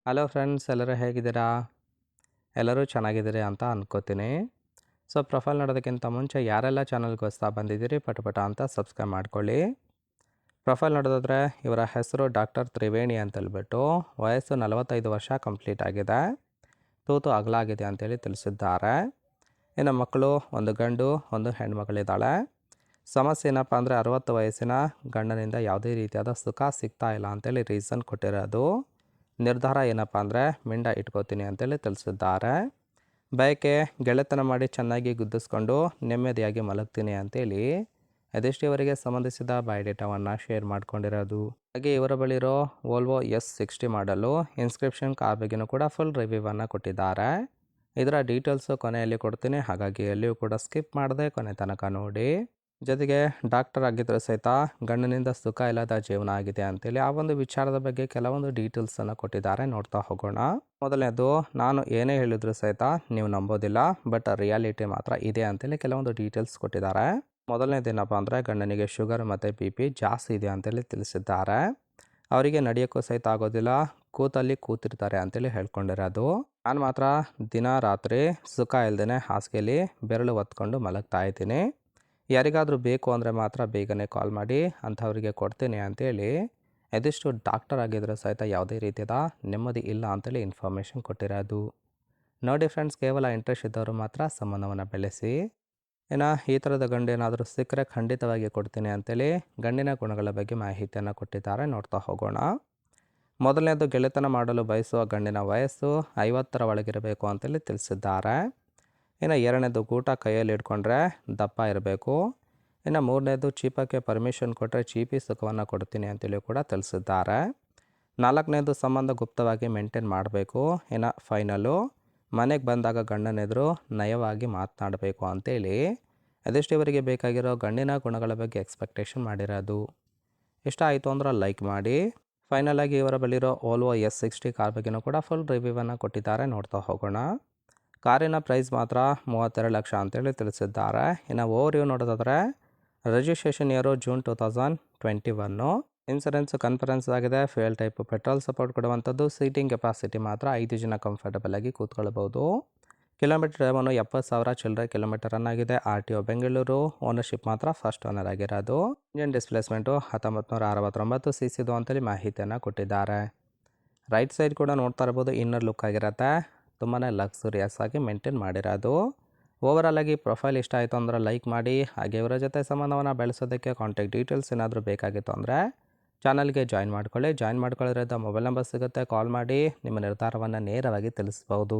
Hello friends, ಎಲ್ಲರೂ ಹೇಗಿದ್ದೀರಾ? ಎಲ್ಲರೂ ಚೆನ್ನಾಗಿದ್ದೀರಿ ಅಂತ ಅಂದ್ಕೋತೀನಿ. ಸೊ ಪ್ರೊಫೈಲ್ ನೋಡೋದಕ್ಕಿಂತ ಮುಂಚೆ ಯಾರೆಲ್ಲ ಚಾನಲ್ಗೆ ಹೊಸ್ತಾ ಬಂದಿದ್ದೀರಿ ಪಟ ಅಂತ ಸಬ್ಸ್ಕ್ರೈಬ್ ಮಾಡ್ಕೊಳ್ಳಿ. ಪ್ರೊಫೈಲ್ ನೋಡೋದಾದ್ರೆ ಇವರ ಹೆಸರು ಡಾಕ್ಟರ್ ತ್ರಿವೇಣಿ ಅಂತೇಳ್ಬಿಟ್ಟು, ವಯಸ್ಸು 45 ವರ್ಷ ಕಂಪ್ಲೀಟ್ ಆಗಿದೆ, ತೂತು ಅಗಲಾಗಿದೆ ಅಂತೇಳಿ ತಿಳಿಸಿದ್ದಾರೆ. ಇನ್ನು ಮಕ್ಕಳು ಒಂದು ಗಂಡು ಒಂದು ಹೆಣ್ಮಗಳಿದ್ದಾಳೆ. ಸಮಸ್ಯೆ ಏನಪ್ಪ ಅಂದರೆ 60 ವಯಸ್ಸಿನ ಗಂಡನಿಂದ ಯಾವುದೇ ರೀತಿಯಾದ ಸುಖ ಸಿಗ್ತಾ ಇಲ್ಲ ಅಂತೇಳಿ ರೀಸನ್ ಕೊಟ್ಟಿರೋದು. ನಿರ್ಧಾರ ಏನಪ್ಪ ಅಂದರೆ ಮಿಂಡ ಇಟ್ಕೋತೀನಿ ಅಂತೇಳಿ ತಿಳಿಸಿದ್ದಾರೆ. ಬಯಕೆ ಗೆಳೆತನ ಮಾಡಿ ಚೆನ್ನಾಗಿ ಗುದ್ದಿಸ್ಕೊಂಡು ನೆಮ್ಮದಿಯಾಗಿ ಮಲಗ್ತೀನಿ ಅಂತೇಳಿ ಅದೆಷ್ಟು ಇವರಿಗೆ ಸಂಬಂಧಿಸಿದ ಬಯೋಡೇಟಾವನ್ನು ಶೇರ್ ಮಾಡ್ಕೊಂಡಿರೋದು. ಹಾಗೆ ಇವರ ಬಳಿರೋ ವೋಲ್ವೋ S60 ಮಾಡಲು ಇನ್ಸ್ಕ್ರಿಪ್ಷನ್ ಕಾರ್ ಬಗ್ಗೆನೂ ಕೂಡ ಫುಲ್ ರಿವ್ಯೂವನ್ನು ಕೊಟ್ಟಿದ್ದಾರೆ. ಇದರ ಡೀಟೇಲ್ಸು ಕೊನೆಯಲ್ಲಿ ಕೊಡ್ತೀನಿ, ಹಾಗಾಗಿ ಎಲ್ಲಿಯೂ ಕೂಡ ಸ್ಕಿಪ್ ಮಾಡದೆ ಕೊನೆ ತನಕ ನೋಡಿ. ಜೊತೆಗೆ ಡಾಕ್ಟರ್ ಆಗಿದ್ದರೂ ಸಹಿತ ಗಂಡನಿಂದ ಸುಖ ಇಲ್ಲದ ಜೀವನ ಆಗಿದೆ ಅಂತೇಳಿ ಆ ಒಂದು ವಿಚಾರದ ಬಗ್ಗೆ ಕೆಲವೊಂದು ಡೀಟೇಲ್ಸನ್ನು ಕೊಟ್ಟಿದ್ದಾರೆ, ನೋಡ್ತಾ ಹೋಗೋಣ. ಮೊದಲನೇದು, ನಾನು ಏನೇ ಹೇಳಿದ್ರು ಸಹಿತ ನೀವು ನಂಬೋದಿಲ್ಲ, ಬಟ್ ರಿಯಾಲಿಟಿ ಮಾತ್ರ ಇದೆ ಅಂತೇಳಿ ಕೆಲವೊಂದು ಡೀಟೇಲ್ಸ್ ಕೊಟ್ಟಿದ್ದಾರೆ. ಮೊದಲನೇದೇನಪ್ಪ ಅಂದರೆ ಗಂಡನಿಗೆ ಶುಗರ್ ಮತ್ತು BP ಜಾಸ್ತಿ ಇದೆ ಅಂತೇಳಿ ತಿಳಿಸಿದ್ದಾರೆ. ಅವರಿಗೆ ನಡೆಯೋಕ್ಕೂ ಸಹಿತ ಆಗೋದಿಲ್ಲ, ಕೂತಲ್ಲಿ ಕೂತಿರ್ತಾರೆ ಅಂತೇಳಿ ಹೇಳ್ಕೊಂಡಿರೋದು. ನಾನು ಮಾತ್ರ ದಿನ ರಾತ್ರಿ ಸುಖ ಇಲ್ದೇ ಹಾಸಿಗೆಯಲ್ಲಿ ಬೆರಳು ಒತ್ಕೊಂಡು ಮಲಗ್ತಾ ಇದ್ದೀನಿ, ಯಾರಿಗಾದರೂ ಬೇಕು ಅಂದರೆ ಮಾತ್ರ ಬೇಗನೆ ಕಾಲ್ ಮಾಡಿ ಅಂಥವರಿಗೆ ಕೊಡ್ತೀನಿ ಅಂತೇಳಿ ಎದಿಷ್ಟು ಡಾಕ್ಟರ್ ಆಗಿದ್ದರೂ ಸಹಿತ ಯಾವುದೇ ರೀತಿಯಾದ ನೆಮ್ಮದಿ ಇಲ್ಲ ಅಂತೇಳಿ ಇನ್ಫಾರ್ಮೇಷನ್ ಕೊಟ್ಟಿರೋದು. ನೋಡಿ ಫ್ರೆಂಡ್ಸ್, ಕೇವಲ ಇಂಟ್ರೆಸ್ಟ್ ಇದ್ದವರು ಮಾತ್ರ ಸಂಬಂಧವನ್ನು ಬೆಳೆಸಿ. ಇನ್ನು ಈ ಥರದ ಗಂಡು ಏನಾದರೂ ಸಿಕ್ಕರೆ ಖಂಡಿತವಾಗಿ ಕೊಡ್ತೀನಿ ಅಂತೇಳಿ ಗಂಡಿನ ಗುಣಗಳ ಬಗ್ಗೆ ಮಾಹಿತಿಯನ್ನು ಕೊಟ್ಟಿದ್ದಾರೆ, ನೋಡ್ತಾ ಹೋಗೋಣ. ಮೊದಲನೇದು, ಗೆಳೆತನ ಮಾಡಲು ಬಯಸುವ ಗಂಡಿನ ವಯಸ್ಸು 50ರ ಒಳಗಿರಬೇಕು ಅಂತೇಳಿ ತಿಳಿಸಿದ್ದಾರೆ. ಇನ್ನು ಎರಡನೇದು, ಗೂಟ ಕೈಯಲ್ಲಿ ಇಟ್ಕೊಂಡ್ರೆ ದಪ್ಪ ಇರಬೇಕು. ಇನ್ನು ಮೂರನೇದು, ಚೀಪಕ್ಕೆ ಪರ್ಮಿಷನ್ ಕೊಟ್ಟರೆ ಚೀಪಿ ಸುಖವನ್ನು ಕೊಡ್ತೀನಿ ಅಂತೇಳಿ ಕೂಡ ತಿಳಿಸಿದ್ದಾರೆ. ನಾಲ್ಕನೇದು, ಸಂಬಂಧ ಗುಪ್ತವಾಗಿ ಮೇಂಟೈನ್ ಮಾಡಬೇಕು. ಇನ್ನು ಫೈನಲು, ಮನೆಗೆ ಬಂದಾಗ ಗಂಡನೆದುರು ನಯವಾಗಿ ಮಾತನಾಡಬೇಕು ಅಂತೇಳಿ ಅದೆಷ್ಟು ಇವರಿಗೆ ಬೇಕಾಗಿರೋ ಗಂಡಿನ ಗುಣಗಳ ಬಗ್ಗೆ ಎಕ್ಸ್ಪೆಕ್ಟೇಷನ್ ಮಾಡಿರೋದು. ಇಷ್ಟ ಆಯಿತು ಅಂದ್ರೆ ಲೈಕ್ ಮಾಡಿ. ಫೈನಲ್ ಆಗಿ ಇವರ ಬಳಿರೋ ವೋಲ್ವೋ S60 ಕಾರ್ ಬಗ್ಗೆನೂ ಕೂಡ ಫುಲ್ ರಿವ್ಯೂವನ್ನು ಕೊಟ್ಟಿದ್ದಾರೆ, ನೋಡ್ತಾ ಹೋಗೋಣ. ಕಾರಿನ ಪ್ರೈಸ್ ಮಾತ್ರ 32 ಲಕ್ಷ ಅಂತೇಳಿ ತಿಳಿಸಿದ್ದಾರೆ. ಇನ್ನು ಓವರ್ ವ್ಯೂ ನೋಡೋದಾದರೆ ರಿಜಿಸ್ಟ್ರೇಷನ್ ಇಯರು ಜೂನ್ 2021. ಇನ್ಸೂರೆನ್ಸ್ ಕನ್ಫರೆನ್ಸ್ ಆಗಿದೆ. ಫ್ಯೂಯಲ್ ಟೈಪ್ ಪೆಟ್ರೋಲ್ ಸಪೋರ್ಟ್ ಕೊಡುವಂಥದ್ದು. ಸೀಟಿಂಗ್ ಕೆಪಾಸಿಟಿ ಮಾತ್ರ 5 ಜನ ಕಂಫರ್ಟಬಲ್ ಆಗಿ ಕೂತ್ಕೊಳ್ಬೋದು. ಕಿಲೋಮೀಟರ್ ಡ್ರೈವನು 70,000 ಚಿಲ್ಲರೆ ಕಿಲೋಮೀಟರ್ ರನ್ ಆಗಿದೆ. RTO ಬೆಂಗಳೂರು. ಓನರ್ಶಿಪ್ ಮಾತ್ರ ಫಸ್ಟ್ ಓನರ್ ಆಗಿರೋದು. ಇಂಜಿನ್ ಡಿಸ್ಪ್ಲೇಸ್ಮೆಂಟು 1969 CCದು ಅಂತೇಳಿ ಮಾಹಿತಿಯನ್ನು ಕೊಟ್ಟಿದ್ದಾರೆ. ರೈಟ್ ಸೈಡ್ ಕೂಡ ನೋಡ್ತಾ ಇರ್ಬೋದು, ಇನ್ನರ್ ಲುಕ್ ಆಗಿರುತ್ತೆ, ತುಂಬಾ ಲಕ್ಸುರಿಯಸ್ ಆಗಿ ಮೇಂಟೈನ್ ಮಾಡಿರೋದು. ಓವರಾಲ್ ಆಗಿ ಪ್ರೊಫೈಲ್ ಇಷ್ಟ ಆಯಿತು ಅಂದರೆ ಲೈಕ್ ಮಾಡಿ. ಹಾಗೆ ಇವರ ಜೊತೆ ಸಂಬಂಧವನ್ನು ಬೆಳೆಸೋದಕ್ಕೆ ಕಾಂಟ್ಯಾಕ್ಟ್ ಡೀಟೇಲ್ಸ್ ಏನಾದರೂ ಬೇಕಾಗಿತ್ತು ಅಂದರೆ ಚಾನಲ್ಗೆ ಜಾಯಿನ್ ಮಾಡ್ಕೊಳ್ಳಿ. ಜಾಯಿನ್ ಮಾಡ್ಕೊಳ್ಳೋದ್ರಿಂದ ಮೊಬೈಲ್ ನಂಬರ್ ಸಿಗುತ್ತೆ, ಕಾಲ್ ಮಾಡಿ ನಿಮ್ಮ ನಿರ್ಧಾರವನ್ನು ನೇರವಾಗಿ ತಿಳಿಸ್ಬೋದು.